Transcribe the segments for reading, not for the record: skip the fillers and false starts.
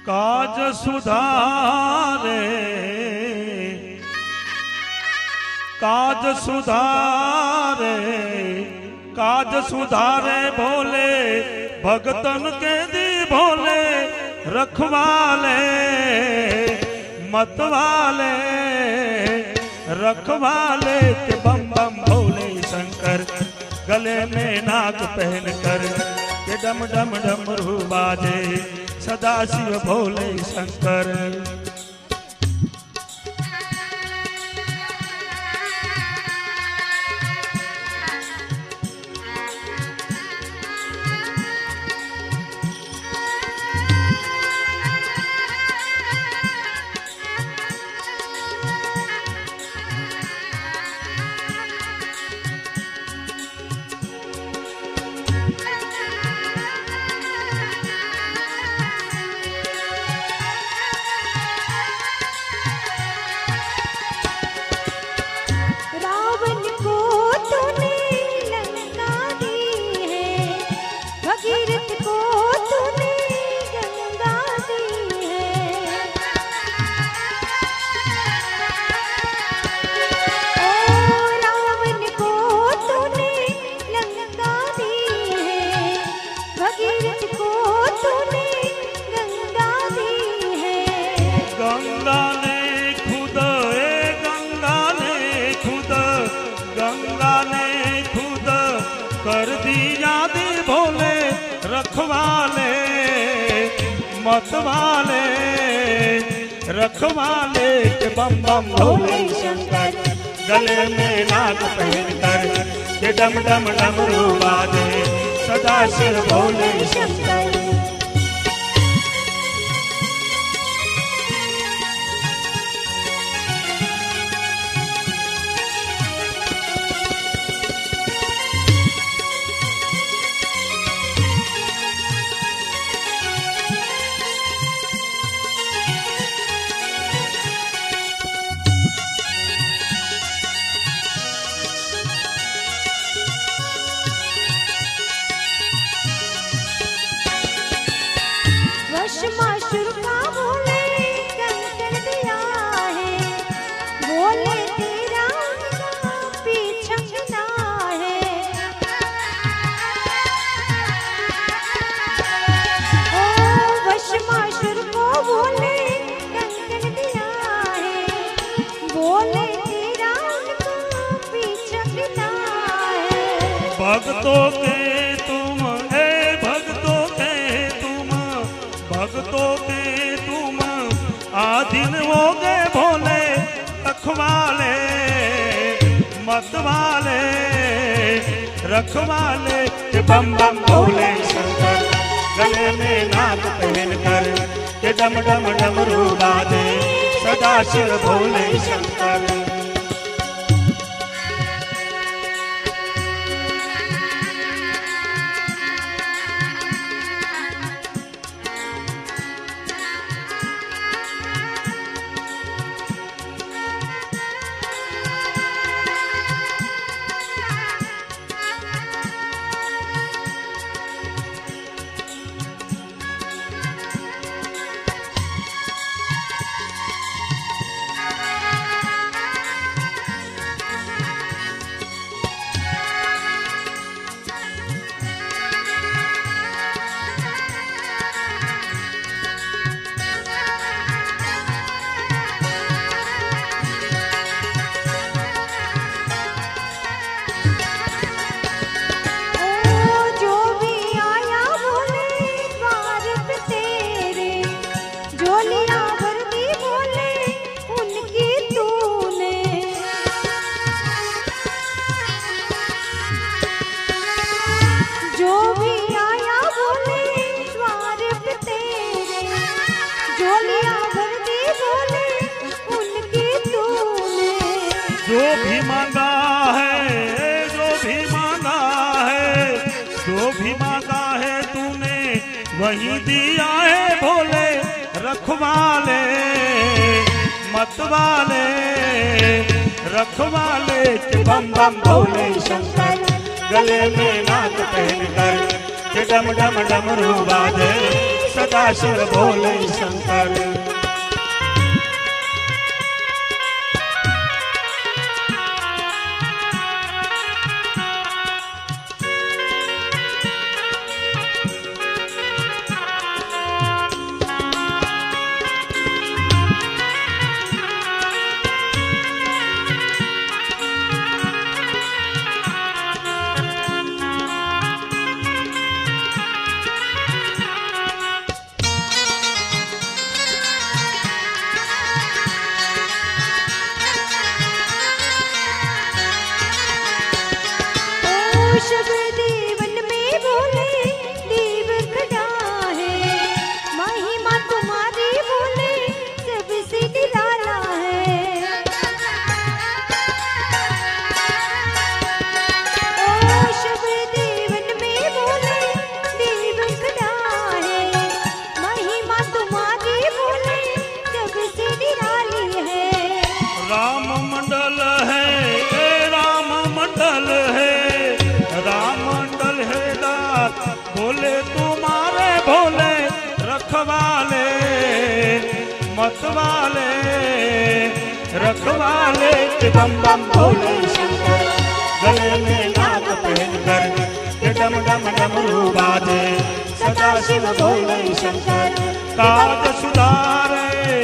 काज सुधारे, काज सुधारे, काज सुधारे भोले भगतन के दी भोले रखवाले मतवाले रखवाले के बम बम भोले शंकर गले में नाग पहन कर के डम डम डमरू बाजे सदा शिव भोले शंकर। कर दिया दे भोले रखवाले मतवाले रखवाले के बम बम भोले शंकर गले में नाग पहन कर के डम डम डमरू बाजे सदा शिव भोले शंकर। माशुर का भोले कंकड़ दिया है, भोले तेरा पीछा छुड़ा है। ओ वश माशुर को भोले कंकड़ दिया है, भोले तेरा पीछा छुड़ा है। भक्तों के तुम है भक्तों के तुम भक्तों के तुम आधीन हो गए भोले रखवाले मतवाले रखवाले के बम बम भोले शंकर गले में नाग पहन कर के डम डम डमरू बाजे सदा शिव भोले शंकर। जो भी मांगा है जो भी मांगा है जो भी मांगा है तूने वही दिया है भोले रखवाले मतवाले रखवाले के बम बम भोले शंकर गले में नाग पहन कर डम डम डमरू बाजे सदा शिव भोले शंकर। शब देवन में बोले देव खड़ा है, महिमा तुम्हारी बोले सबसे निराला है। ओ शब देवन में बोले देव खड़ा है, महिमा तुम्हारी बोले सबसे निराली है। राम मंडल है, राम मंडल है, राम मंडल है दास बोले तुम्हारे भोले रखवाले मतवाले रखवाले के बम बम भोले शंकर। गले में नाग पहनकर के डम डम डमरू बाजे सदा शिव भोले शंकर। काज सुधारे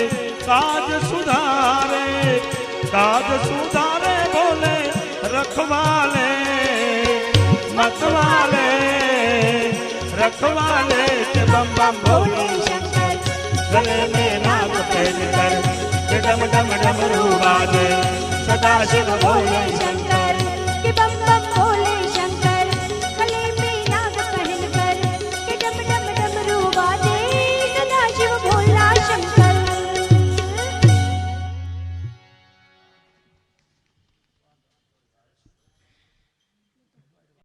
काज सुधारे काज सुधारे भोले रखवाले मतवाले रखवाले के बम बम भोले शंकर। गले में नाग पहनकर के डम डम डमरू बाजे सदा शिव भोले शंकर।